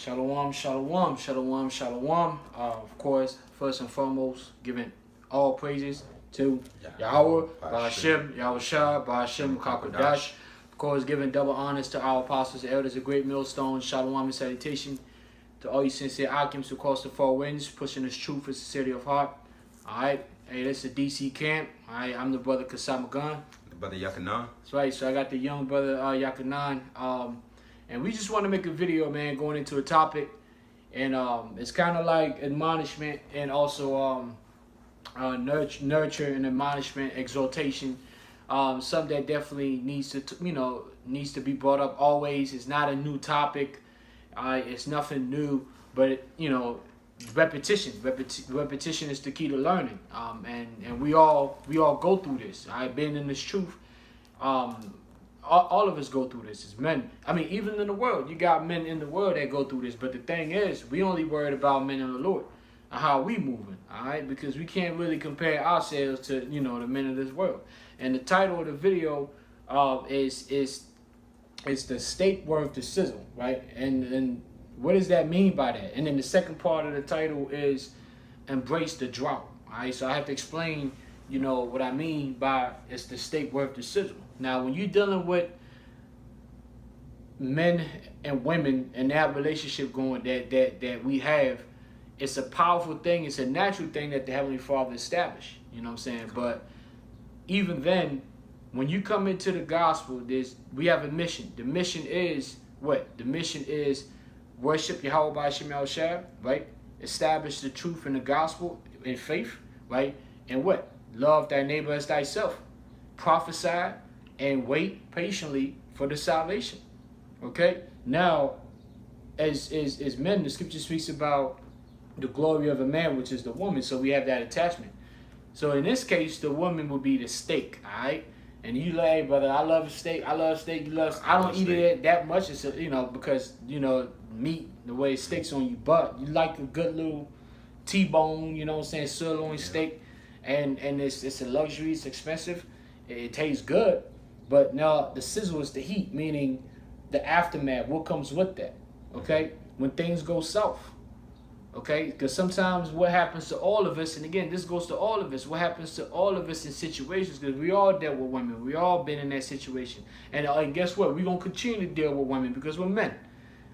Shalom, shalom, shalom, shalom. Of course, first and foremost, giving all praises to Yahweh, Ba'ashem, Yahushua, Ba'ashem, Kakadash. Of course, giving double honors to our apostles, elders, a great millstone. Shalom and salutation to all you sincere Akims who cross the four winds, pushing this truth with sincerity of heart. All right, hey, this is DC camp. All right, I'm the brother Kasamagan. The brother Yakanan. That's right. So I got the young brother Yakanan. And we just want to make a video, man, going into a topic. And it's kind of like admonishment and also nurture and admonishment, exhortation. Something that definitely needs to be brought up always. It's not a new topic. It's nothing new, but repetition. Repetition is the key to learning. And we all go through this. I've been in this truth. All of us go through this as men. I mean, even in the world, you got men in the world that go through this. But the thing is, we only worried about men in the Lord, how we moving, all right? Because we can't really compare ourselves to, the men of this world. And the title of the video is the state worth the sizzle, right? And what does that mean by that? And then the second part of the title is Embrace the Drought, all right? So I have to explain, what I mean by it's the state worth the sizzle. Now, when you're dealing with men and women and that relationship going that we have, it's a powerful thing. It's a natural thing that the Heavenly Father established. You know what I'm saying? But even then, when you come into the gospel, we have a mission. The mission is what? The mission is worship Yahweh by Shem Yahushua, right? Establish the truth in the gospel in faith, right? And what? Love thy neighbor as thyself. Prophesy and wait patiently for the salvation. Okay? Now, as men, the scripture speaks about the glory of a man, which is the woman, so we have that attachment. So in this case, the woman would be the steak, all right? And you like, hey, brother, I love steak, I love steak, you love, I don't eat it that much, it's, because, meat, the way it sticks on you, but you like a good little T-bone, sirloin steak, and it's a luxury, it's expensive, it tastes good. But now the sizzle is the heat, meaning the aftermath, what comes with that, okay? When things go south, okay? Because sometimes what happens to all of us, and again, this goes to all of us, what happens to all of us in situations, because we all dealt with women, we all been in that situation. And guess what? We're going to continue to deal with women because we're men,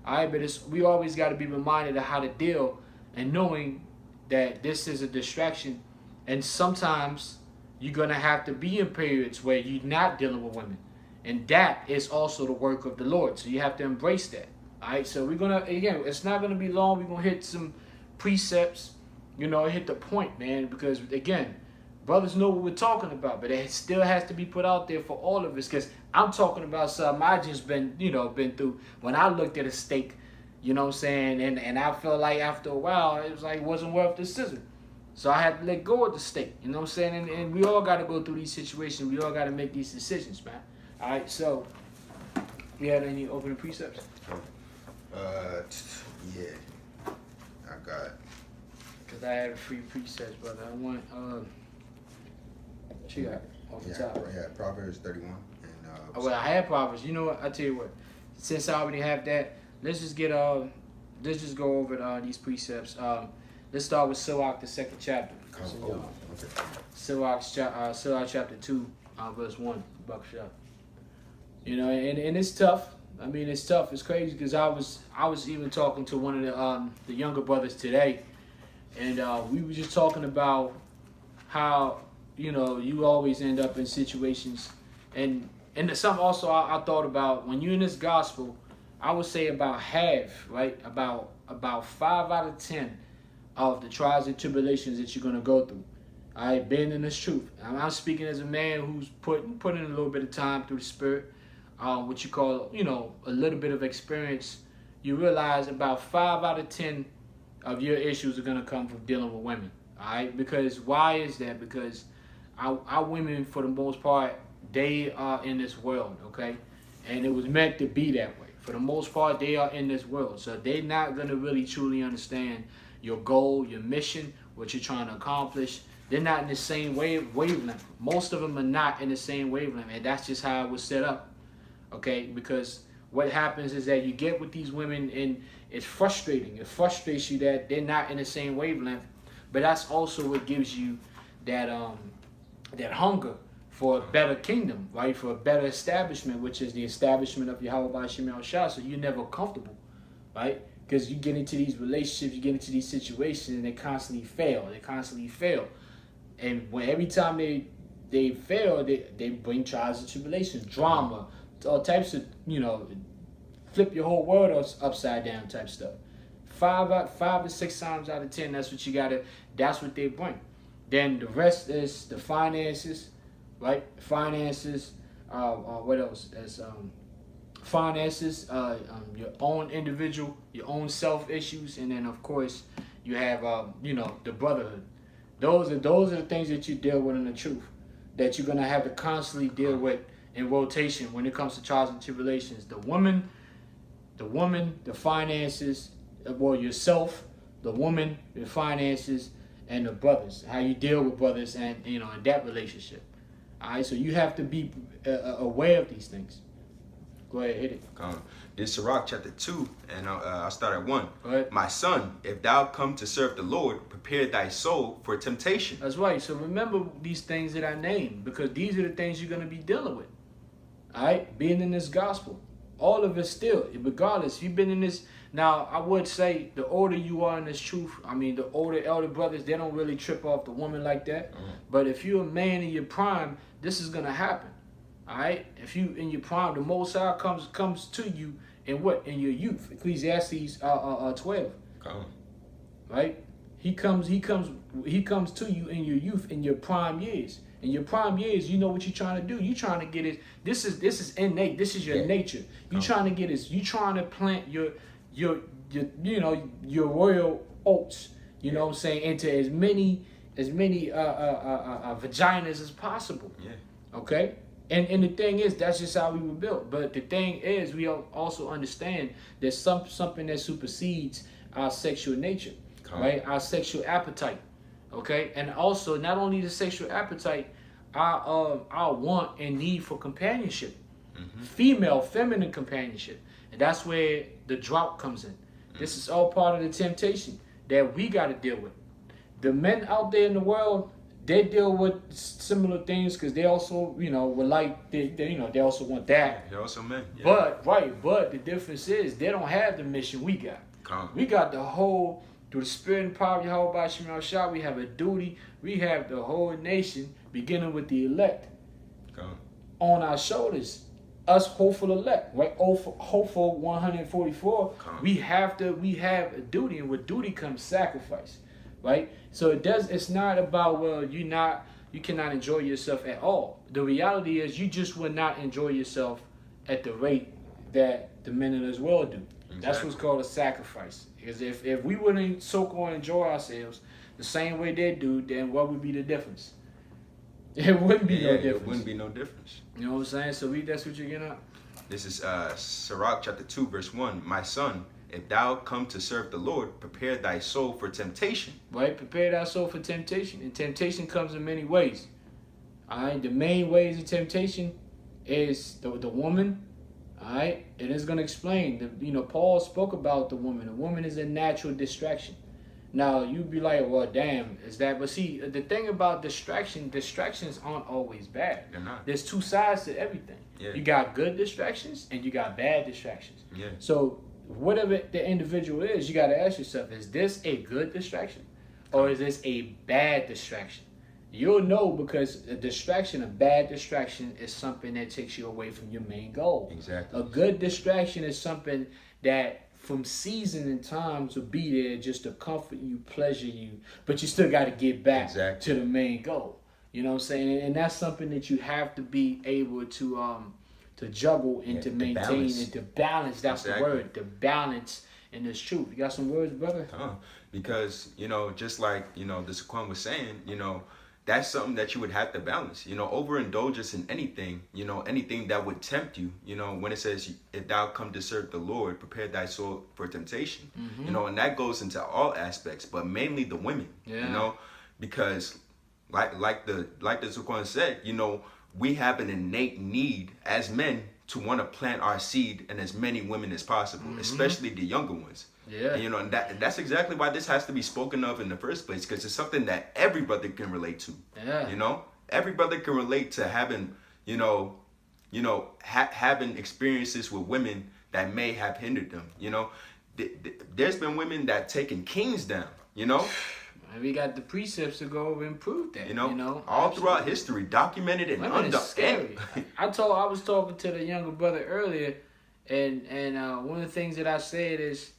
all right? But we always got to be reminded of how to deal and knowing that this is a distraction. And sometimes you're going to have to be in periods where you're not dealing with women. And that is also the work of the Lord. So you have to embrace that. All right. So we're going to, again, it's not going to be long. We're going to hit some precepts, hit the point, man. Because, again, brothers know what we're talking about. But it still has to be put out there for all of us. Because I'm talking about something I just been through. When I looked at a steak, and I felt like after a while, it was like it wasn't worth the sizzle. So I had to let go of the steak, And we all got to go through these situations. We all got to make these decisions, man. All right, so you had any opening precepts? Yeah, I got. Because I had a free precepts, brother. I want, what you got off the top? Yeah, Proverbs 31. And, well, I had Proverbs. You know what? I tell you what. Since I already have that, let's just go over these precepts. Let's start with Sirach, the second chapter. Sirach chapter 2, verse 1. Buckshot. And it's tough. I mean, it's tough. It's crazy because I was even talking to one of the younger brothers today, and we were just talking about how you always end up in situations, and something also I thought about when you're in this gospel. I would say about half, right? About 5 out of 10. Of the trials and tribulations that you're going to go through. I've been in this truth. I'm speaking as a man who's put in a little bit of time through the Spirit, what you call, a little bit of experience. You realize about 5 out of 10 of your issues are going to come from dealing with women. All right? Because why is that? Because our women, for the most part, they are in this world, okay? And it was meant to be that way. For the most part, they are in this world. So they're not going to really truly understand your goal, your mission, what you're trying to accomplish. They're not in the same wavelength. Most of them are not in the same wavelength, and that's just how it was set up, okay? Because what happens is that you get with these women, and it's frustrating. It frustrates you that they're not in the same wavelength. But that's also what gives you that that hunger for a better kingdom, right? For a better establishment, which is the establishment of Yahweh Shem Shah. So you're never comfortable, right? Because you get into these relationships, you get into these situations, and they constantly fail. They constantly fail. And when every time they fail, they bring trials and tribulations, drama, all types of, flip your whole world upside down type stuff. 5 or 6 times out of 10, that's what they bring. Then the rest is the finances, right? Finances, what else? As finances, your own individual, your own self issues, and then of course you have the brotherhood. Those are the things that you deal with in the truth, that you're gonna have to constantly deal with in rotation when it comes to trials and tribulations. The woman, the finances, well, yourself, the woman, the finances, and the brothers. How you deal with brothers and in that relationship. All right, so you have to be aware of these things. Go ahead, hit it. This is Sirach chapter 2, and I'll start at 1. Go ahead. My son, if thou come to serve the Lord, prepare thy soul for temptation. That's right. So remember these things that I named, because these are the things you're going to be dealing with. All right, being in this gospel, all of it still, regardless. You've been in this. Now, I would say the older you are in this truth, the older elder brothers, they don't really trip off the woman like that. But if you're a man in your prime, this is going to happen. All right, if you in your prime, the Most High comes to you in what? In your youth. Ecclesiastes 12. Right? He comes to you in your youth, in your prime years. In your prime years, you know what you're trying to do. You're trying to get it. This is innate. This is your nature. You're trying to get it. You're trying to plant your royal oats. You know what I'm saying, into as many vaginas as possible. Yeah. Okay. And the thing is, that's just how we were built. But the thing is, we also understand there's something that supersedes our sexual nature, right? Our sexual appetite, okay? And also, not only the sexual appetite, our want and need for companionship, feminine companionship. And that's where the drought comes in. This is all part of the temptation that we got to deal with. The men out there in the world, they deal with similar things because they also, would like, they also want that. They're also men. Yeah. But the difference is they don't have the mission we got. We got the whole, through the spirit and power of Yahweh Shem Shah, we have a duty. We have the whole nation, beginning with the elect, on our shoulders. Us hopeful elect, right? Hopeful 144. We have a duty, and with duty comes sacrifice. Right? So it's not about, you cannot enjoy yourself at all. The reality is you just will not enjoy yourself at the rate that the men in this world do. Exactly. That's what's called a sacrifice. Because if we wouldn't so-called enjoy ourselves the same way they do, then what would be the difference? It wouldn't be no difference. It wouldn't be no difference. You know what I'm saying? So that's what you're getting at. This is Sirach chapter 2, verse 1. My son, if thou come to serve the Lord, prepare thy soul for temptation. Right? Prepare thy soul for temptation. And temptation comes in many ways. All right? The main ways of temptation is the woman. All right? And it's going to explain. Paul spoke about the woman. The woman is a natural distraction. Now, you'd be like, well, damn, is that? But see, the thing about distractions aren't always bad. They're not. There's two sides to everything. Yeah. You got good distractions and you got bad distractions. Yeah. So, whatever the individual is, you got to ask yourself, is this a good distraction or is this a bad distraction? You'll know, because a bad distraction is something that takes you away from your main goal. Exactly. A good distraction is something that from season and times will be there just to comfort you, pleasure you, but you still got to get back to the main goal. You know what I'm saying? And that's something that you have to be able to juggle and to maintain and to balance. That's the word, the balance in this truth. You got some words, brother? Because, just like, the Saquon was saying, that's something that you would have to balance. Overindulgence in anything, anything that would tempt you, when it says, if thou come to serve the Lord, prepare thy soul for temptation. And that goes into all aspects, but mainly the women, because like the Saquon said, we have an innate need as men to want to plant our seed in as many women as possible, especially the younger ones. Yeah. And, you know, and that's exactly why this has to be spoken of in the first place, because it's something that every brother can relate to. Yeah. You know, every brother can relate to having, having experiences with women that may have hindered them. You know, there's been women that taken kings down. You know. And we got the precepts to go over and prove that. You know all throughout history, documented and women is scary. I was talking to the younger brother earlier, and one of the things that I said is,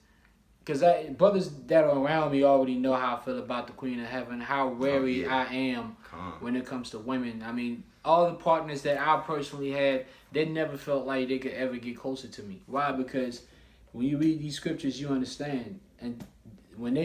because brothers that are around me already know how I feel about the Queen of Heaven, how wary I am when it comes to women. I mean, all the partners that I personally had, they never felt like they could ever get closer to me. Why? Because when you read these scriptures, you understand. And when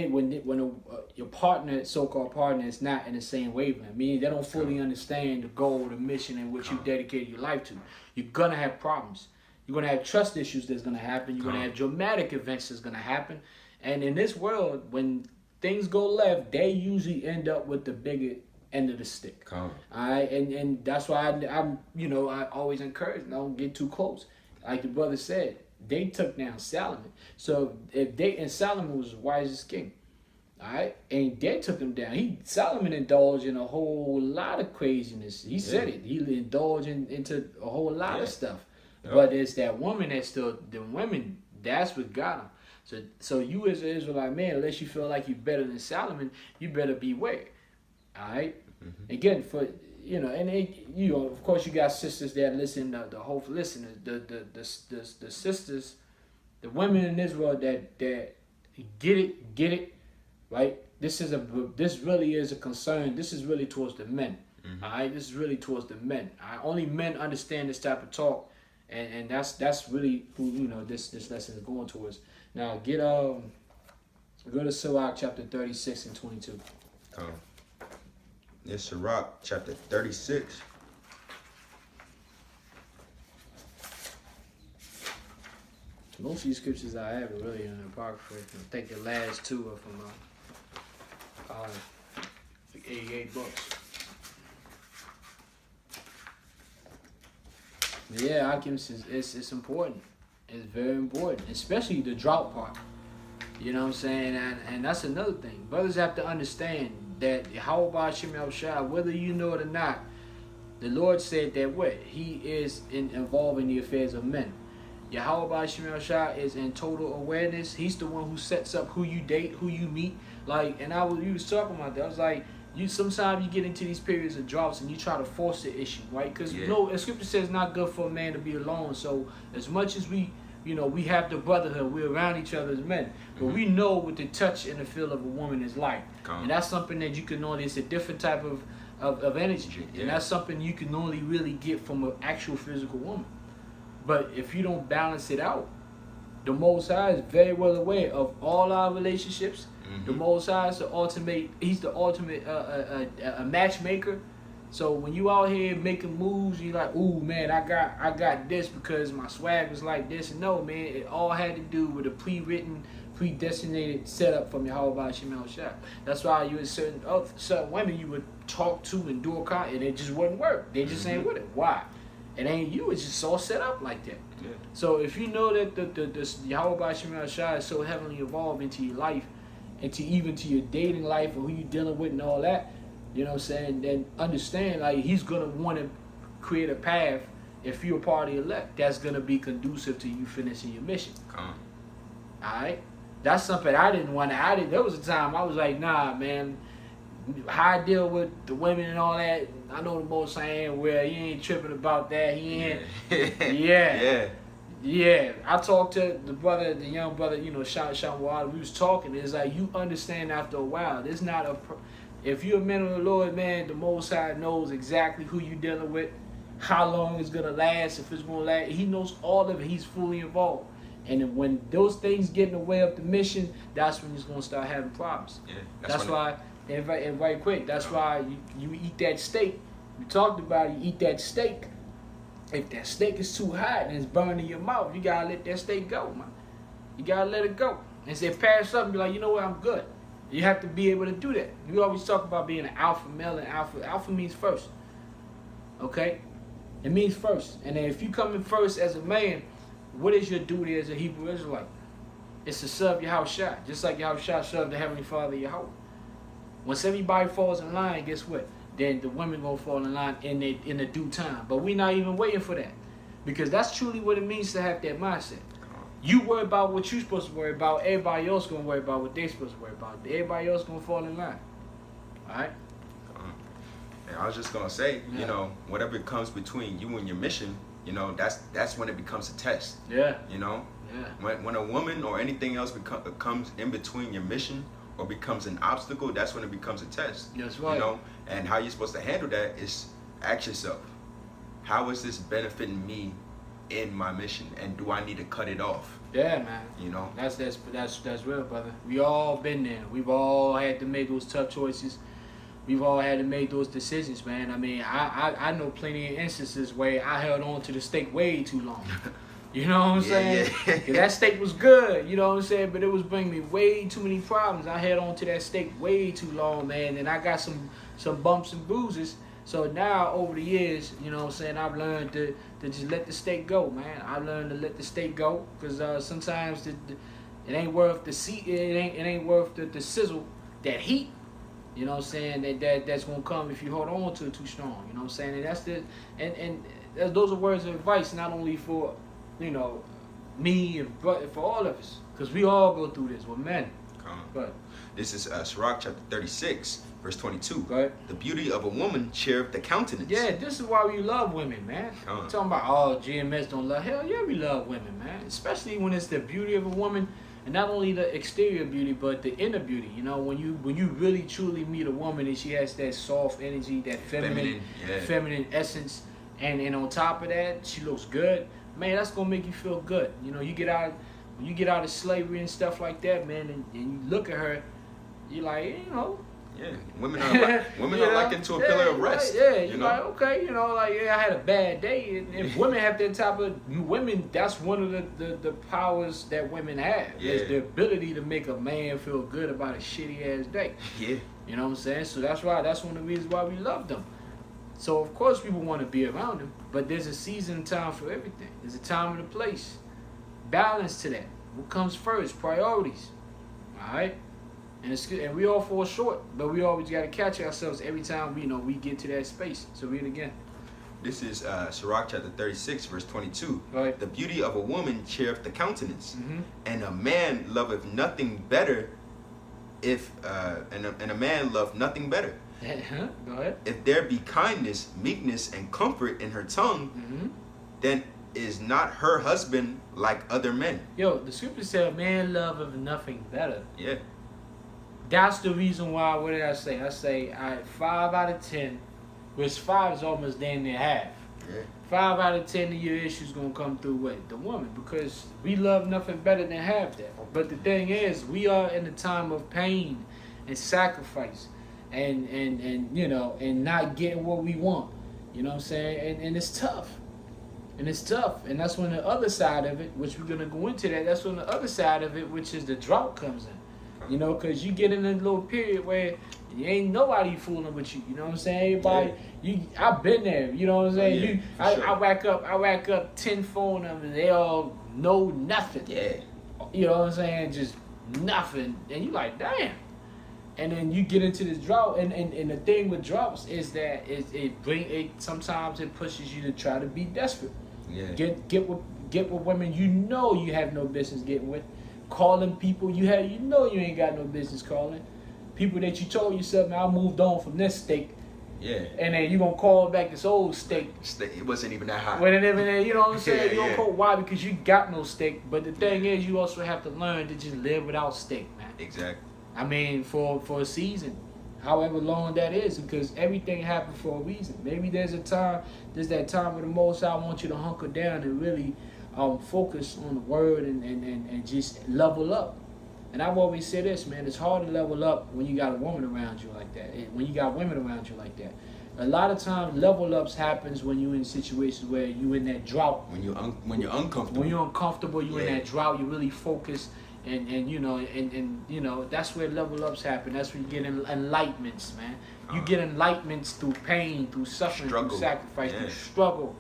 your partner, so-called partner, is not in the same wavelength, meaning they don't fully understand the goal, the mission in which you dedicated your life to, you're gonna have problems. You're gonna have trust issues that's gonna happen. You're gonna have dramatic events that's gonna happen. And in this world, when things go left, they usually end up with the bigger end of the stick. All right, and that's why I always encourage, don't get too close. Like the brother said, they took down Solomon. So and Solomon was the wisest king. All right, and they took him down. Solomon indulged in a whole lot of craziness. He said it. He indulged into a whole lot of stuff. Yep. But it's that woman that's what got him. So you as an Israelite man, unless you feel like you're better than Solomon, you better beware. All right. Mm-hmm. Again, of course, you got sisters that listen. The sisters, the women in Israel that get it, right? This really is a concern. This is really towards the men. Mm-hmm. All right, this is really towards the men. Only men understand this type of talk, and that's really who this lesson is going towards. Now go to Sirach chapter 36 and 22. It's Sirach chapter 36. Most of these scriptures I have are really in the Apocrypha. I think the last two are from 88 books. Yeah, alchemy it's important. It's very important, especially the drought part. You know what I'm saying? And that's another thing. Brothers have to understand that Yahweh Shem Shai, whether you know it or not, the Lord said that He is involved in the affairs of men. Yahweh Shem Shai is in total awareness. He's the one who sets up who you date, who you meet. You was talking about that. I was like, sometimes you get into these periods of droughts and you try to force the issue, right? Because the scripture says it's not good for a man to be alone. So as much as we have the brotherhood, we're around each other as men. But we know what the touch and the feel of a woman is like. And that's something that you can only, it's a different type of energy. Yeah. And that's something you can only really get from an actual physical woman. But if you don't balance it out, the Most High is very well aware of all our relationships. Mm-hmm. The Most High is He's the ultimate a matchmaker. So when you out here making moves, you like, ooh man, I got this because my swag was like this. And no, man, it all had to do with a pre-written, predestinated setup from Yahweh Shem Shai. That's why you had certain women you would talk to and do and it just wouldn't work. They just ain't with it. Why? It ain't you. It's just all set up like that. Yeah. So if you know that the Yahweh Shem Shai is so heavily involved into your life, and even to your dating life or who you dealing with and all that, you know what I'm saying, then understand, like, He's going to want to create a path, if you're a part of the elect, that's going to be conducive to you finishing your mission. All right? That's something I didn't want to, there was a time I was like, nah, man, how I deal with the women and all that, I know the Most saying, well, he ain't tripping about that, he ain't, yeah. I talked to the young brother, Sean Wilder, we was talking, it's like, you understand after a while, there's not if you're a man of the Lord, man, the Most High knows exactly who you're dealing with, how long it's going to last, if it's going to last. He knows all of it. He's fully involved. And when those things get in the way of the mission, that's when he's going to start having problems. Yeah, that's why, and right quick, that's why you eat that steak. We talked about it, you eat that steak. If that steak is too hot and it's burning your mouth, you got to let that steak go, man. You got to let it go. And say, pass up and be like, you know what, I'm good. You have to be able to do that. We always talk about being an alpha male, and alpha means first. Okay? It means first. And then if you come in first as a man, what is your duty as a Hebrew Israelite? It's to serve your house shot. Just like your house shot serve the Heavenly Father your house. Once everybody falls in line, guess what? Then the women gonna fall in line in the due time. But we not even waiting for that. Because that's truly what it means to have that mindset. You worry about what you're supposed to worry about. Everybody else gonna worry about what they're supposed to worry about. Everybody else gonna fall in line. Alright? And I was just gonna say, you know, whatever comes between you and your mission, you know, that's when it becomes a test. Yeah. You know? Yeah. When a woman or anything else comes in between your mission or becomes an obstacle, that's when it becomes a test. That's right. You know? And how you're supposed to handle that is ask yourself, how is this benefiting me in my mission, and do I need to cut it off? Yeah, man. You know? That's real, brother. We all been there. We've all had to make those tough choices. We've all had to make those decisions, man. I mean, I know plenty of instances where I held on to the steak way too long. You know what I'm saying? Yeah. That steak was good, you know what I'm saying? But it was bringing me way too many problems. I held on to that steak way too long, man. And I got some bumps and bruises. So now, over the years, you know what I'm saying, I've learned to just let the steak go, man. I learned to let the steak go because sometimes it ain't worth it ain't worth the sizzle, that heat. You know what I'm saying? That's gonna come if you hold on to it too strong. You know what I'm saying? And those are words of advice, not only for, you know, me but for all of us, because we all go through this. We're men. But this is Sirach chapter 36, verse 22. Go ahead. The beauty of a woman cheereth the countenance. Yeah, this is why we love women, man. Talking about, oh, GMS don't love. Hell yeah, we love women, man. Especially when it's the beauty of a woman. And not only the exterior beauty, but the inner beauty. You know, when you really truly meet a woman and she has that soft energy, that feminine essence, and on top of that, she looks good. Man, that's gonna make you feel good. You know, when you get out of slavery and stuff like that, man, and you look at her, you're like, you know. Yeah, women are likened to a pillar of rest. Right, yeah, you're like, okay, you know, like, yeah, I had a bad day. And if women have that type of women, that's one of the powers that women have. Yeah. Is the ability to make a man feel good about a shitty ass day. Yeah. You know what I'm saying? So that's one of the reasons why we love them. So of course people want to be around them, but there's a season and time for everything. There's a time and a place. Balance to that. What comes first? Priorities. All right. And we all fall short, but we always got to catch ourselves every time we get to that space. So read it again. This is Sirach chapter 36, verse 22. Right. The beauty of a woman cheereth the countenance, and a man loveth nothing better. And a man loveth nothing better. Go ahead. If there be kindness, meekness, and comfort in her tongue, then is not her husband like other men. Yo, the scripture said, "Man loveth nothing better." Yeah. That's the reason why. What did I say? I say 5 out of 10, which 5 is almost damn near half. Yeah. 5 out of 10 of your issues gonna come through what? The woman, because we love nothing better than have that. But the thing is, we are in a time of pain and sacrifice, and not getting what we want. You know what I'm saying? And it's tough. And it's tough. And that's when the other side of it, which we're gonna go into that's when the other side of it, which is the drought, comes in. You know, because you get in a little period where you ain't nobody fooling with you. You know what I'm saying? Everybody, I've been there. You know what I'm saying? I rack up 10 phone numbers. They all know nothing. Yeah. You know what I'm saying? Just nothing. And you like, damn. And then you get into this drought. And the thing with droughts is that sometimes it pushes you to try to be desperate. Yeah. Get with women you have no business getting with. Calling people you ain't got no business calling. People that you told yourself, man, I moved on from this steak. Yeah. And then you gonna call back this old steak. It wasn't even that hot. You know what I'm saying? Yeah, you don't call why? Because you got no steak. But the thing is, you also have to learn to just live without steak, man. Exactly. I mean, for a season, however long that is, because everything happened for a reason. Maybe there's that time where the Most High wants you to hunker down and really focus on the word and just level up. And I've always said this, man, it's hard to level up when you got a woman around you like that. When you got women around you like that. A lot of times level ups happens when you're in situations where you're in that drought. When you're uncomfortable. When you're uncomfortable, you're in that drought, you really focus and that's where level ups happen. That's where you get enlightenments, man. You get enlightenments through pain, through suffering, struggle. through sacrifice, through struggle.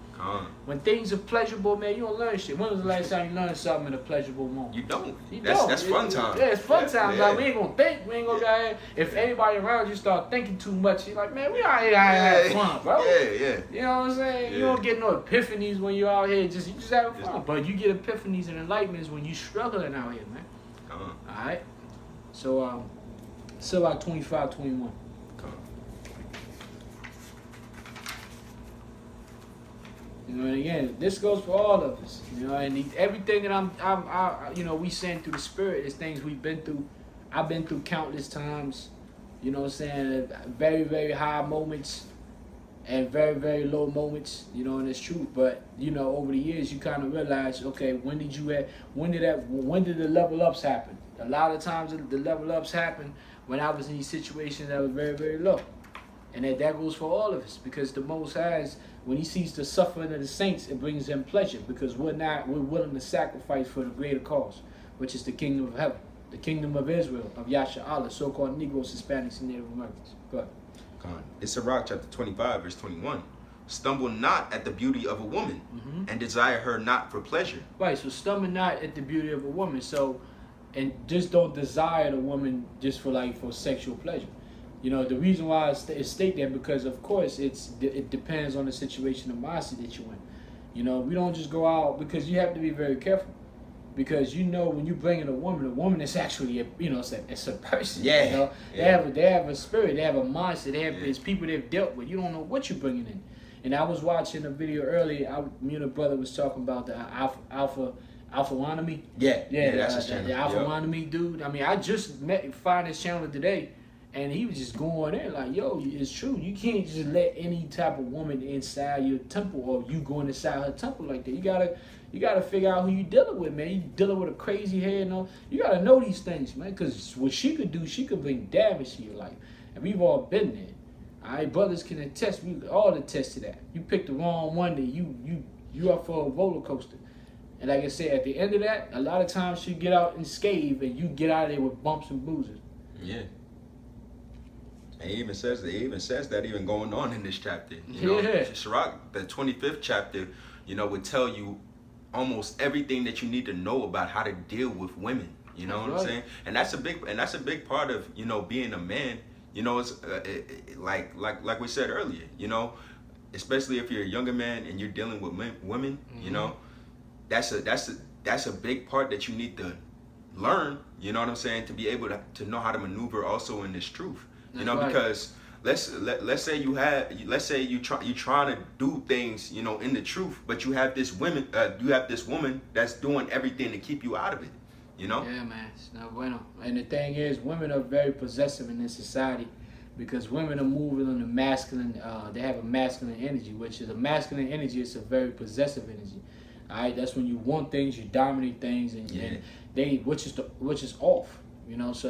When things are pleasurable, man, you don't learn shit. When was the last time you learned something in a pleasurable moment? You don't. You That's fun time. Yeah, it's fun time. Yeah. Like, we ain't gonna think. We ain't gonna if anybody around you start thinking too much, you're like, man, we out here having fun, bro. Yeah. You know what I'm saying? You don't get no epiphanies when you're out here. You just having fun. But you get epiphanies and enlightenments when you struggling out here, man. All right. So still like 25, 21. You know, and again, this goes for all of us. You know, and everything that you know, we send through the Spirit is things we've been through. I've been through countless times. You know what I'm saying? Very, very high moments and very, very low moments. You know, and it's true. But you know, over the years, you kind of realize, okay, when did the level ups happen? A lot of times, the level ups happen when I was in these situations that were very, very low. And that goes for all of us, because the Most High, when He sees the suffering of the saints, it brings them pleasure, because we're willing to sacrifice for the greater cause, which is the kingdom of heaven, the kingdom of Israel, of Yasha Allah, so-called Negroes, Hispanics, and Native Americans. Go ahead. It's Sirach chapter 25, verse 21. Stumble not at the beauty of a woman, and desire her not for pleasure. Right, so stumble not at the beauty of a woman. So, and just don't desire the woman just for sexual pleasure. You know, the reason why it's state there, because of course it depends on the situation of mindset that you're in. You know, we don't just go out, because you have to be very careful, because you know, when you bring in a woman is actually it's a person. Yeah. You know, they have a spirit, they have a mindset, it's people they've dealt with. You don't know what you're bringing in. And I was watching a video earlier. Me and a brother was talking about the Alpha-onomy. Yeah, that's his channel. The Alpha-onomy dude. I mean, I just find his channel today. And he was just going in like, yo, it's true. You can't just let any type of woman inside your temple, or you going inside her temple like that. You gotta figure out who you dealing with, man. You dealing with a crazy head and all. You gotta know these things, man. Because what she could do, she could bring damage to your life. And we've all been there. All right, brothers can attest. We all attest to that. You picked the wrong one, that you up for a roller coaster. And like I said, at the end of that, a lot of times she get out unscathed, and you get out of there with bumps and bruises. Yeah. It even says that even going on in this chapter. You know, Sirach, the 25th chapter, you know, would tell you almost everything that you need to know about how to deal with women. You know what I'm saying? And that's a big part of, you know, being a man. You know, it's like we said earlier. You know, especially if you're a younger man and you're dealing with women. You know, that's a big part that you need to learn. You know what I'm saying? To be able to know how to maneuver also in this truth. You know, because let's say you're trying to do things, you know, in the truth, but you have this woman that's doing everything to keep you out of it. You know? Yeah, man. It's not bueno. And the thing is, women are very possessive in this society, because women are moving on the masculine. They have a masculine energy, which is a masculine energy. It's a very possessive energy. All right, that's when you want things, you dominate things, and which is off. You know, so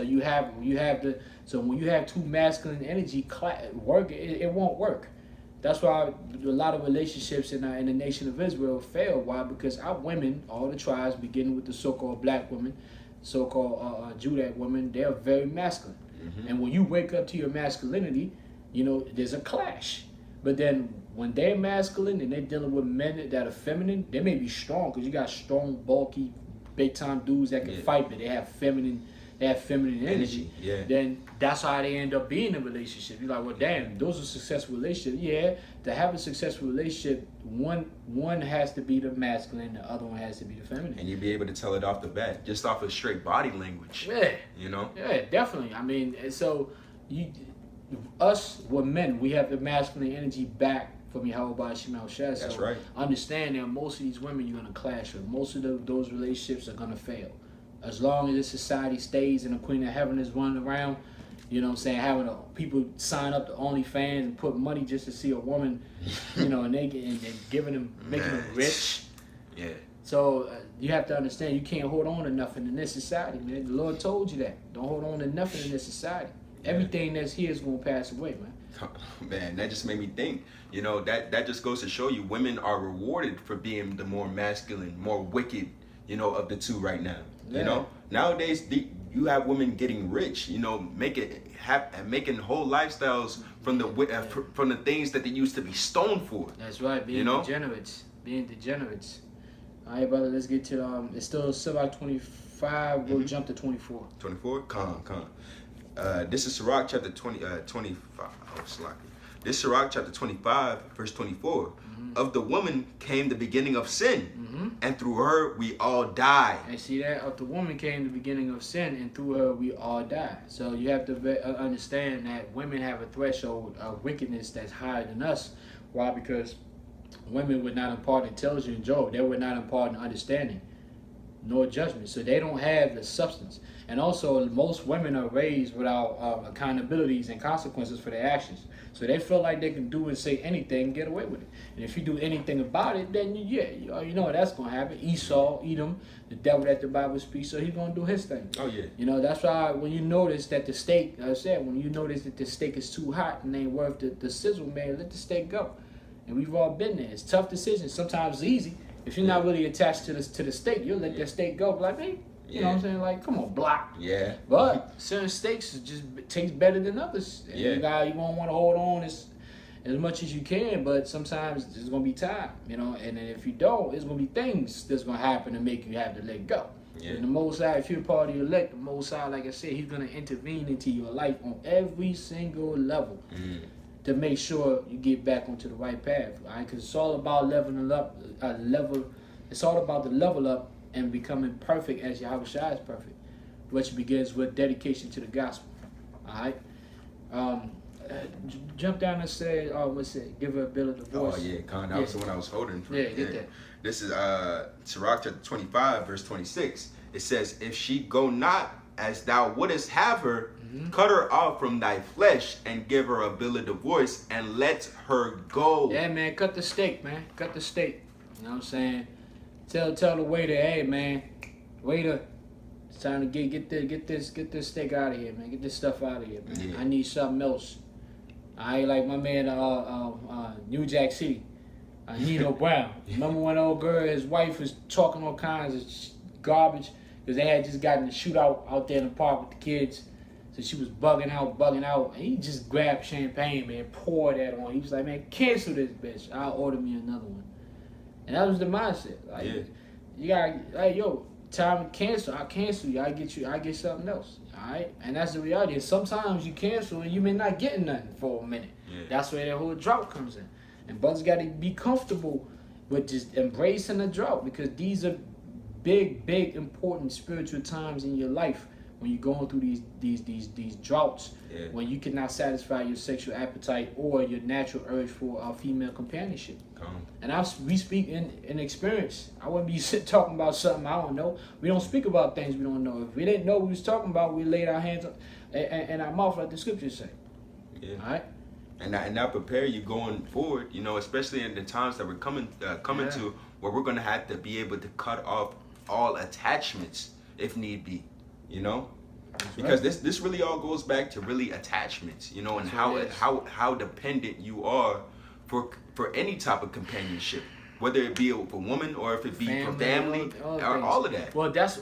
so when you have too masculine energy it won't work. That's why a lot of relationships in the nation of Israel fail. Why? Because our women, all the tribes, beginning with the so-called black women, so-called Judah women, they are very masculine. And when you wake up to your masculinity, you know, there's a clash. But then when they're masculine and they're dealing with men that are feminine, they may be strong, because you got strong, bulky, big-time dudes that can fight, but they have feminine energy. Then that's how they end up being in a relationship. You're like, well, damn, those are successful relationships. Yeah, to have a successful relationship, one has to be the masculine, the other one has to be the feminine. And you be able to tell it off the bat, just off of straight body language. Yeah. You know? Yeah, definitely. I mean, so us, we're men, we have the masculine energy back from Yahweh Shemal Shah. That's right. Understand that most of these women you're going to clash with. Most of those relationships are going to fail. As long as this society stays and the Queen of Heaven is running around, you know what I'm saying, having people sign up to OnlyFans and put money just to see a woman, you know, and giving them, making them rich. Yeah. So you have to understand, you can't hold on to nothing in this society, man. The Lord told you that. Don't hold on to nothing in this society. Everything that's here is going to pass away, man. Man, that just made me think. You know, that just goes to show you, women are rewarded for being the more masculine, more wicked, you know, of the two right now. You know, nowadays you have women getting rich, you know, making whole lifestyles from the things that they used to be stoned for. That's right, being degenerates. All right, brother, let's get to it's still about 25. We'll jump to 24. 24? Come. This is Sirach chapter 25. Oh, slack. This is Sirach chapter 25, verse 24. Of the woman came the beginning of sin, and through her we all die. And see that? Of the woman came the beginning of sin, and through her we all die. So you have to understand that women have a threshold of wickedness that's higher than us. Why? Because women would not impart intelligence and joy. They would not impart understanding nor judgment. So they don't have the substance. And also, most women are raised without accountabilities and consequences for their actions. So they feel like they can do and say anything and get away with it. And if you do anything about it, then you know that's going to happen. Esau, Edom, the devil that the Bible speaks, so he's going to do his thing. Oh, yeah. You know, that's why when you notice that the steak, like I said, when you notice that the steak is too hot and ain't worth the sizzle, man, let the steak go. And we've all been there. It's tough decisions. Sometimes it's easy. If you're not really attached to the steak, you'll let that steak go. Like, hey, you know what I'm saying? Like, come on, block. Yeah. But certain steaks just taste better than others. And you won't want to hold on as much as you can, but sometimes there's going to be time, you know. And then if you don't, there's going to be things that's going to happen to make you have to let go. Yeah. And the Most High, if you're part of your elect, the Most High, like I said, he's going to intervene into your life on every single level. To make sure you get back onto the right path, right? Because it's all about leveling up, It's all about the level up and becoming perfect as Yahweh Shai is perfect, which begins with dedication to the gospel. All right. Jump down and say, what's it? Give her a bill of divorce. Oh yeah, that was the one I was holding. Get that. This is Sirach chapter 25, verse 26. It says, "If she go not as thou wouldest have her, cut her off from thy flesh and give her a bill of divorce and let her go." Yeah, man, cut the steak, man. Cut the steak. You know what I'm saying? Tell the waiter, hey, man, waiter, it's time to get this steak out of here, man. Get this stuff out of here, man. Yeah. I need something else. I ain't like my man, New Jack City, Nino Brown. Remember when old girl, his wife was talking all kinds of garbage because they had just gotten a shootout out there in the park with the kids. So she was bugging out. And he just grabbed champagne, man, poured that on. He was like, man, cancel this bitch. I'll order me another one. And that was the mindset. Like, you gotta, like, yo, time to cancel. I'll cancel you. I get something else. All right? And that's the reality. And sometimes you cancel and you may not get nothing for a minute. Yeah. That's where that whole drought comes in. And brothers got to be comfortable with just embracing the drought, because these are big, important spiritual times in your life when you're going through these droughts, when you cannot satisfy your sexual appetite or your natural urge for female companionship. And we speak in experience. I wouldn't be talking about something I don't know. We don't speak about things we don't know. If we didn't know what we was talking about, we laid our hands up and our mouth, like the scriptures say. Yeah. All right. And that prepare you going forward, you know, especially in the times that we're coming to, where we're gonna have to be able to cut off all attachments if need be, you know, because this really all goes back to really attachments, you know, and how dependent you are for any type of companionship, whether it be for woman or if it be for family or all of that. Well, that's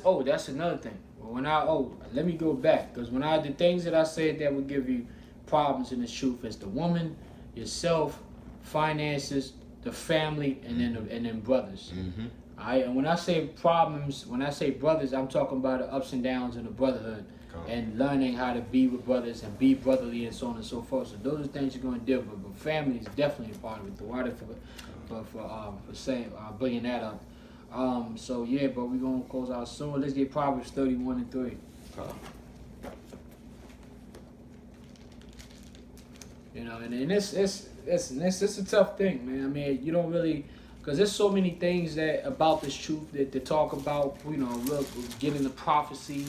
another thing. Let me go back, because the things that I said that would give you problems in the truth is the woman, yourself, finances, the family, and then brothers. All right, and when I say problems, when I say brothers, I'm talking about the ups and downs in the brotherhood and learning how to be with brothers and be brotherly and so on and so forth. So those are things you're going to deal with. But family is definitely a part of it. The water for saying bringing that up. So yeah, but we're gonna close out soon. Let's get Proverbs 31:3. You know, and it's a tough thing, man. I mean, you don't really, because there's so many things about this truth that to talk about. You know, getting the prophecy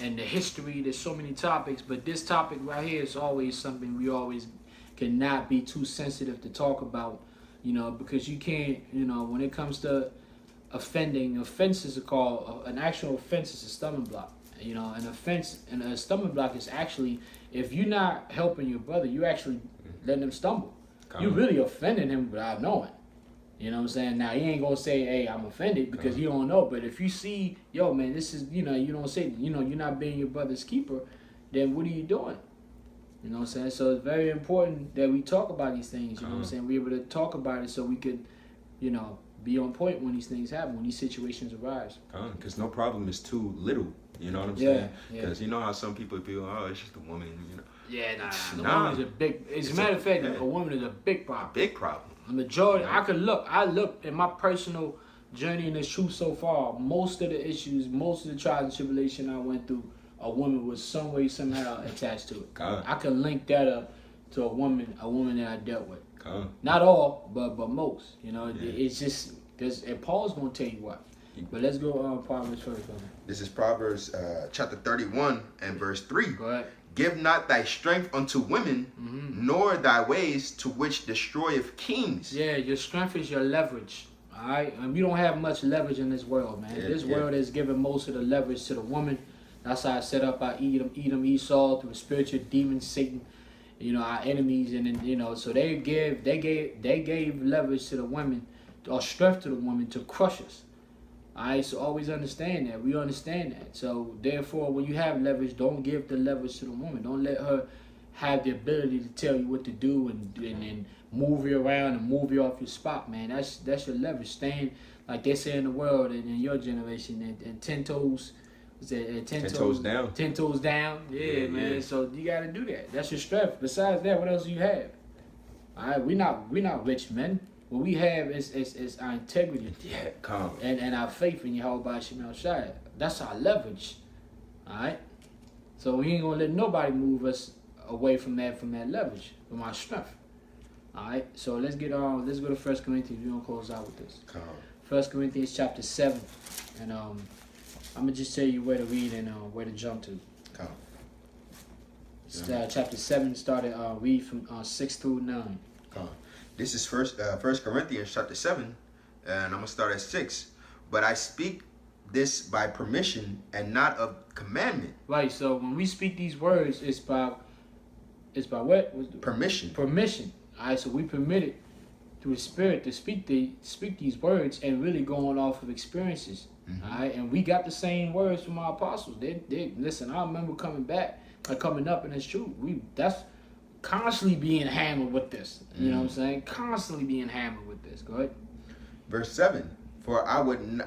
and the history. There's so many topics, but this topic right here is always something we always cannot be too sensitive to talk about. You know, because you can't. You know, when it comes to offenses are called an actual offense is a stumbling block. You know, an offense and a stumbling block is actually, if you're not helping your brother, you actually letting him stumble. You really offending him without knowing. You know what I'm saying? Now, he ain't going to say, hey, I'm offended, because he don't know. But if you see, yo, man, this is, you don't say, you're not being your brother's keeper, then what are you doing? You know what I'm saying? So it's very important that we talk about these things, you know what I'm saying? We're able to talk about it so we could, be on point when these things happen, when these situations arise. Because no problem is too little, you know what I'm saying? Because you know how some people feel, oh, it's just a woman, Yeah, the woman is a big, as a matter of fact, a woman is a big problem. Big problem. The majority, I look in my personal journey in this truth so far, most of the issues, most of the trials and tribulation I went through, a woman was some way, somehow attached to it. I can link that up to a woman that I dealt with. Not all, but most. It's just, and Paul's going to tell you what. But let's go on Proverbs first. This is Proverbs chapter 31 and verse 3. Go ahead. Give not thy strength unto women, nor thy ways to which destroyeth kings. Yeah, your strength is your leverage. All right? And we don't have much leverage in this world, man. This world is giving most of the leverage to the woman. That's how I set up our Edom, Esau, through the spiritual demon, Satan, our enemies. And then, so they gave leverage to the women, or strength to the women to crush us. Alright, so always understand that. We understand that. So therefore, when you have leverage, don't give the leverage to the woman. Don't let her have the ability to tell you what to do and move you around and move you off your spot, man. That's your leverage. Staying, like they say in the world and in your generation, and 10 toes. What's that? 10 toes down. 10 toes down. Yeah, man. Yeah. So you gotta do that. That's your strength. Besides that, what else do you have? Alright, we're not rich men. What we have is our integrity, and our faith in Yahweh Shemel Shai. That's our leverage, all right. So we ain't gonna let nobody move us away from that leverage, from our strength, all right. So let's get on. Let's go to 1 Corinthians. We're gonna close out with this. 1 Corinthians chapter 7, and I'm gonna just tell you where to read and where to jump to. Chapter 7 started. Read from 6 through 9. This is First Corinthians chapter 7, and I'm gonna start at 6. But I speak this by permission and not of commandment. Right. So when we speak these words, it's by what? Permission. Permission. All right. So we permitted through the Spirit to speak these words, and really going off of experiences. All right. And we got the same words from our apostles. They listen. I remember coming up, and it's true. That's constantly being hammered with this. You know what I'm saying? Constantly being hammered with this. Go ahead. Verse 7. For I would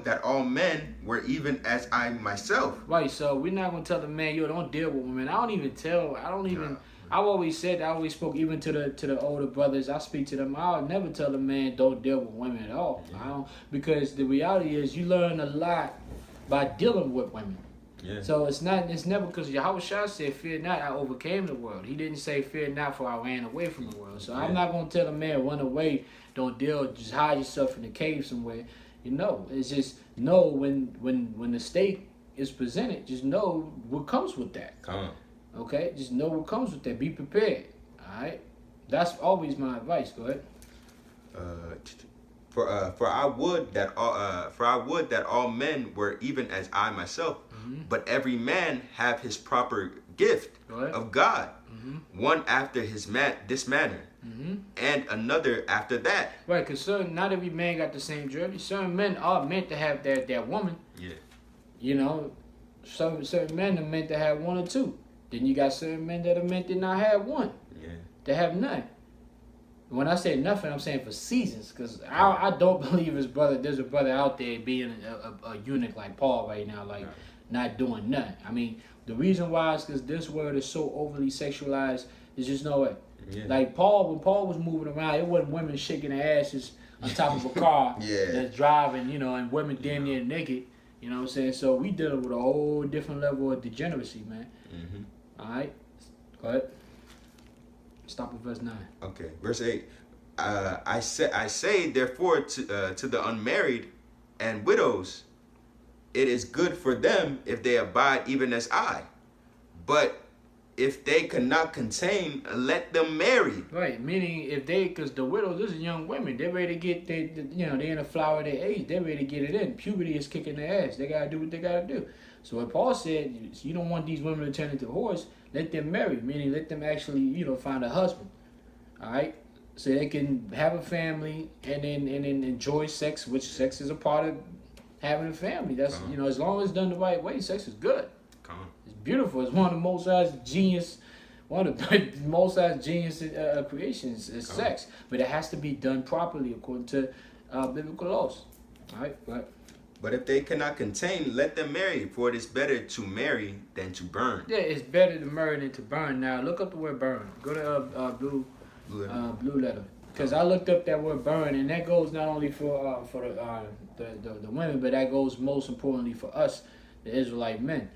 that all men were even as I myself. Right, so we're not gonna tell the man, yo, don't deal with women. I've always said, I always spoke even to the older brothers. I speak to them. I'll never tell the man don't deal with women at all. Because the reality is you learn a lot by dealing with women. Yeah. So it's never because Yahweh Shah said, fear not, I overcame the world. He didn't say, fear not, for I ran away from the world. So I'm not going to tell a man, run away, don't deal, just hide yourself in a cave somewhere. It's just know when the state is presented, just know what comes with that. Come on. Okay? Just know what comes with that. Be prepared. All right? That's always my advice. Go ahead. For I would that all men were even as I myself, but every man have his proper gift of God, one after this manner, and another after that. Right, because not every man got the same journey. Certain men are meant to have that woman. Yeah. Certain men are meant to have one or two. Then you got certain men that are meant to not have one. Yeah. To have none. When I say nothing, I'm saying for seasons, because I don't believe there's a brother out there being a eunuch like Paul right now, not doing nothing. I mean, the reason why is because this world is so overly sexualized. There's just no way. Yeah. Like when Paul was moving around, it wasn't women shaking their asses on top of a car that's driving, and women damn near naked. You know what I'm saying? So we dealing with a whole different level of degeneracy, man. All right, go ahead. Stop at verse 9. Okay, verse 8. I say therefore to the unmarried and widows, it is good for them if they abide even as I. But if they cannot contain, let them marry. Right, meaning because the widows, this is young women, they're ready to get, they're in the flower of their age, they're ready to get it in. Puberty is kicking their ass. They got to do what they got to do. So what Paul said, you don't want these women to turn into whores, let them marry, meaning let them actually, find a husband. All right? so they can have a family and then enjoy sex, which sex is a part of having a family. That's as long as it's done the right way, sex is good. It's beautiful. It's one of the most genius. One of the most genius creations is sex, but it has to be done properly according to biblical laws. All right, but if they cannot contain, let them marry, for it is better to marry than to burn. Yeah, it's better to marry than to burn. Now look up the word burn. Go to blue letter, because I looked up that word burn, and that goes not only for the women, but that goes most importantly for us, the Israelite men.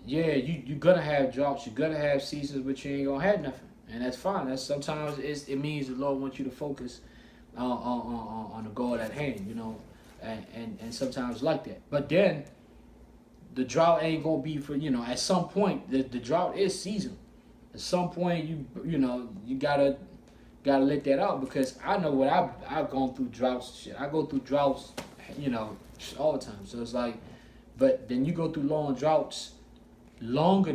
Yeah, you're gonna have drops, you're gonna have seasons, but you ain't gonna have nothing, and that's fine. That's sometimes it means the Lord wants you to focus on the goal at hand, and sometimes like that. But then the drought ain't gonna be for at some point the drought is seasonal. At some point you gotta let that out, because I know what I've gone through droughts. Shit, I go through droughts, all the time. So it's like, but then you go through longer droughts, then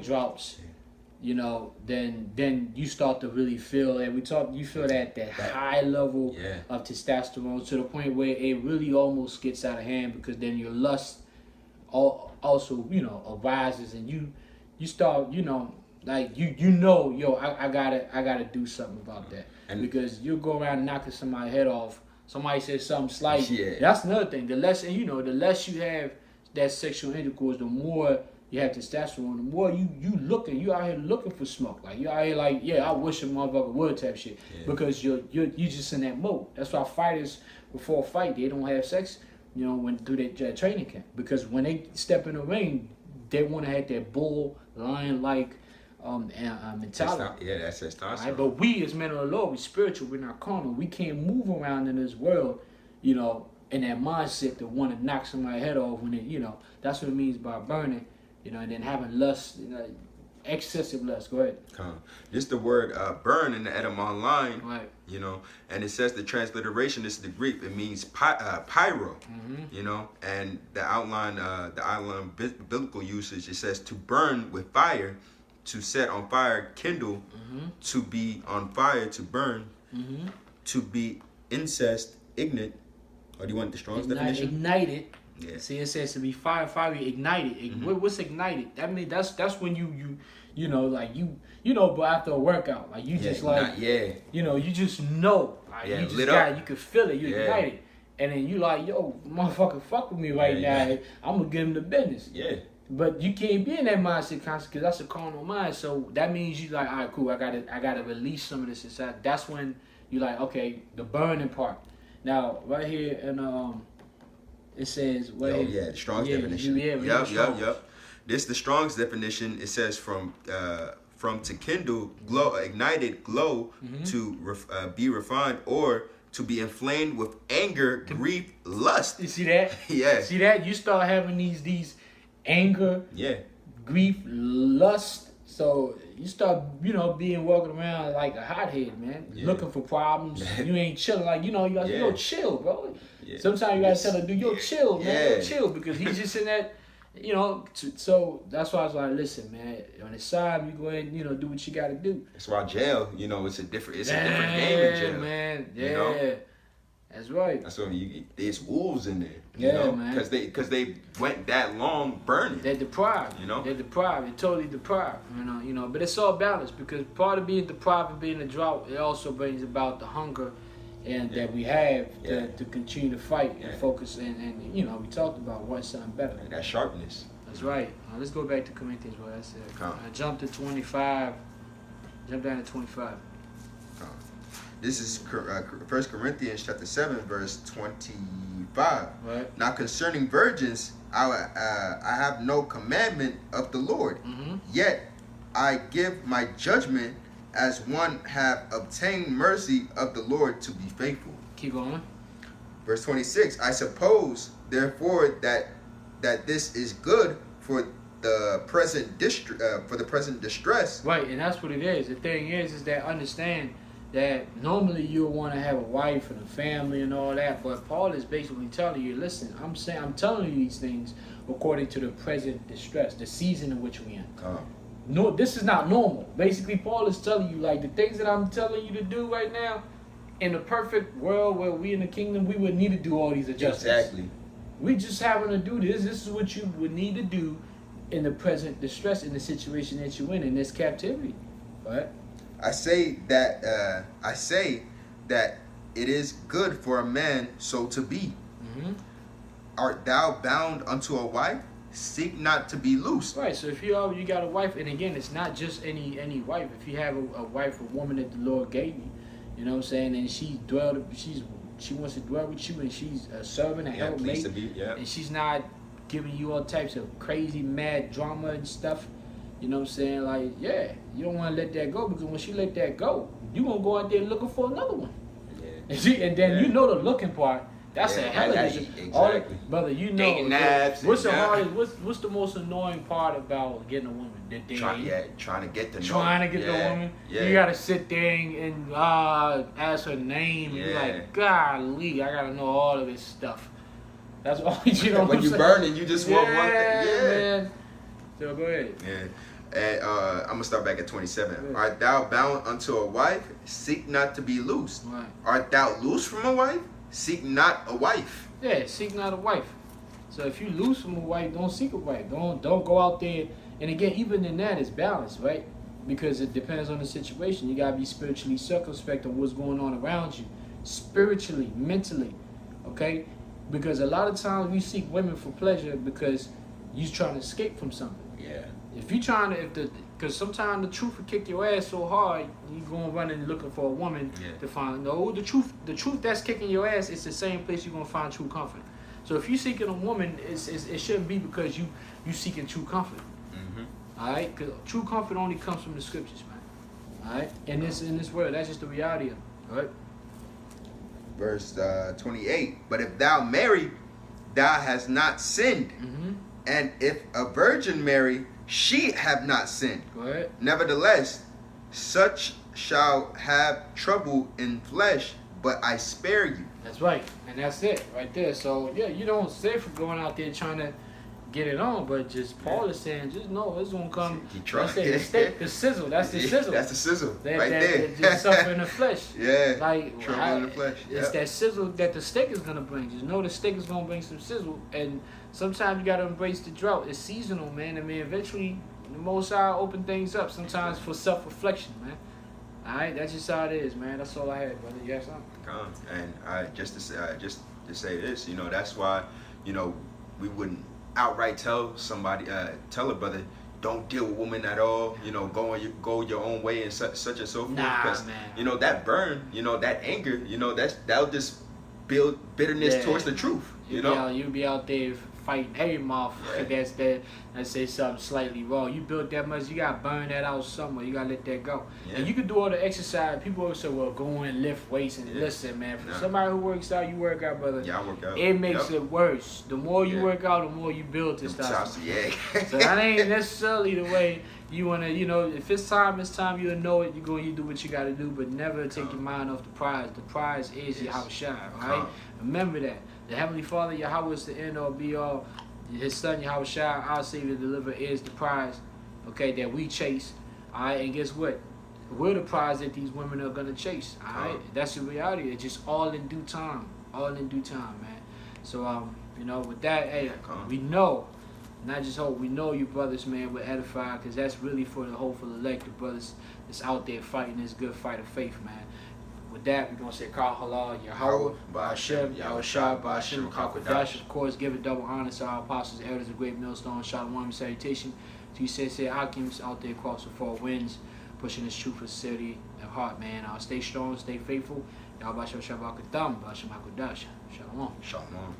you start to really feel, and you feel that high level of testosterone, to the point where it really almost gets out of hand, because then your lust also arises, and you start like I gotta do something about that, because you go around knocking somebody's head off. Somebody says something slight. That's another thing. The less you have that sexual intercourse, the more you have testosterone, the more you out here looking for smoke. Like you out here like, I wish a motherfucker would type shit. Because you're just in that mode. That's why fighters before a fight, they don't have sex, when through their training camp. Because when they step in the ring, they want to have that bull lion like mentality. That's testosterone. Right? But we as men of the Lord, we spiritual, we're not carnal. We can't move around in this world, in that mindset to want to knock somebody's head off when that's what it means by burning. And then having lust, excessive lust. Go ahead. This is the word burn in the Edom Online. Right. And it says the transliteration, this is the Greek, it means pyro. And the outline biblical usage, it says to burn with fire, to set on fire, kindle, to be on fire, to burn, to be incest, ignite. Or do you want the Strong's definition? Ignited. Yeah. See, it says to be fire, ignited. What's ignited? That mean that's when but after a workout, like you just like, you just know, like you just you can feel it, you ignited, and then you like, yo, motherfucker, fuck with me right now. I'm gonna give him the business. Yeah. But you can't be in that mindset constantly, because that's a carnal mind. So that means you like, all right, cool. I gotta release some of this inside. That's when you like, okay, the burning part. Now right here in it says, the Strong's definition. Yep. This the Strong's definition. It says from to kindle, glow, ignited, glow, to be refined, or to be inflamed with anger, grief, lust. You see that? Yeah. See that? You start having these anger, grief, lust. So you start, being walking around like a hothead, man. Looking for problems. You ain't chilling. Like, you gotta chill, bro. Yeah. Sometimes you gotta tell him, dude, chill, man. Chill, because he's just in that, so that's why I was like, listen, man, on the side, you go ahead and, do what you gotta do. That's why jail, it's a different game in jail. Man. Yeah. That's right. That's why there's wolves in there. Man. Because they went that long burning. They're deprived. They're deprived. They're totally deprived. But it's all balanced, because part of being deprived and being in a drought, it also brings about the hunger and that we have to continue to fight and focus and we talked about wanting something better. And that sharpness. That's right. Let's go back to Corinthians, what I said. I jumped to 25. Jump down to 25. This is 1 Corinthians chapter 7, verse 25. Right. Now concerning virgins, I have no commandment of the Lord. Yet I give my judgment as one have obtained mercy of the Lord to be faithful. Keep going. Verse 26. I suppose, therefore, that this is good for the present distress. Right, and that's what it is. The thing is that understand that normally you'll want to have a wife and a family and all that, but Paul is basically telling you, listen, I'm telling you these things according to the present distress, the season in which we're in. no, this is not normal. Basically, Paul is telling you, like, the things that I'm telling you to do right now, in a perfect world where we in the kingdom, we would need to do all these adjustments. Exactly. We just having to do this. This is what you would need to do in the present distress, in the situation that you're in this captivity. Right? I say that it is good for a man so to be. Mm-hmm. Art thou bound unto a wife? Seek not to be loose. Right. So if you got a wife, and again, it's not just any wife. If you have a wife, a woman that the Lord gave you, you know what I'm saying, and she wants to dwell with you, and she's a servant, a helpmate, and she's not giving you all types of crazy, mad drama and stuff. You know what I'm saying? Like, yeah, you don't want to let that go, because when she let that go, you gonna go out there looking for another one. Yeah. And then you know the looking part. That's a hell of it. Exactly. Brother, you know. What's the hardest? What's the most annoying part about getting a woman? Trying to get the woman. Yeah. You gotta sit there and ask her name. And be like, golly, I gotta know all of this stuff. That's all you know. When you burning, you just want one thing. Yeah, man. So go ahead. Yeah. And I'm gonna start back at 27. Yeah. Art thou bound unto a wife? Seek not to be loose. Right. Art thou loose from a wife? Seek not a wife. Yeah, seek not a wife. So if you loose from a wife, don't seek a wife. Don't go out there. And again, even in that, it's balanced, right? Because it depends on the situation. You gotta be spiritually circumspect on what's going on around you, spiritually, mentally, okay? Because a lot of times we seek women for pleasure because you're trying to escape from something. Yeah. If you trying to, because sometimes the truth will kick your ass so hard, you going running looking for a woman to find. No, the truth that's kicking your ass is the same place you're gonna find true comfort. So if you seeking a woman, it shouldn't be because you seeking true comfort. Mm-hmm. All right, because true comfort only comes from the scriptures, man. All right, in this world, that's just the reality of it. All right. Verse 28. But if thou marry, thou hast not sinned, and if a virgin marry, she have not sinned. Go ahead. Nevertheless, such shall have trouble in flesh, but I spare you. That's right, and that's it right there. So yeah, you don't say for going out there trying to get it on, but just Paul is saying, just know it's gonna come. The sizzle. That's the sizzle. That's the sizzle. Right there. Just suffer in the flesh. Yeah. Like trouble in the flesh. It's that sizzle that the steak is gonna bring. Just know the steak is gonna bring some sizzle, and sometimes you gotta embrace the drought. It's seasonal, man. I mean, eventually the Most High open things up. Sometimes for self-reflection, man. All right, that's just how it is, man. That's all I had, brother. You have something? And just to say this, you know, that's why, you know, we wouldn't outright tell a brother, don't deal with women at all, you know, go your own way and such and so forth. Because, man. you know, that burn, you know, that anger, you know, that'll just build bitterness towards the truth. You'll be out there fighting every motherfucker that say something slightly wrong. You built that much, you gotta burn that out somewhere. You gotta let that go. Yeah. And you can do all the exercise. People always say, well, go and lift weights and listen, man. For somebody who works out, you work out, brother. Yeah, I work out. It makes it worse. The more you work out, the more you build testosterone. Yeah. So that ain't necessarily the way you wanna, you know, if it's time, you know it, you do what you gotta do, but never take your mind off the prize. The prize is Yahushua, right? Remember that. The Heavenly Father, Yahweh, is the end all be all. His Son, Yahushua, our Savior, deliver, is the prize, okay, that we chase. All right, and guess what? We're the prize that these women are going to chase. All right, that's the reality. It's just all in due time. All in due time, man. So, you know, with that, hey, we know, not just hope, we know you brothers, man, we're edified, because that's really for the hopeful elect, the brothers that's out there fighting this good fight of faith, man. With that, we're going to say, Kal Halal, Yahweh, Ba'ashem, Yahushua, Ba'ashem, Kakwadash. Of course, give a double honor to our apostles, elders of Great Millstone, Shalom and salutation to you, Sensei Akims out there across the four winds, pushing this truth for sincerity and heart, man. Stay strong, stay faithful. Yahweh Ba'ashem, Shabbat Katam, Ba'ashem Hakodash. Shalom. Shalom.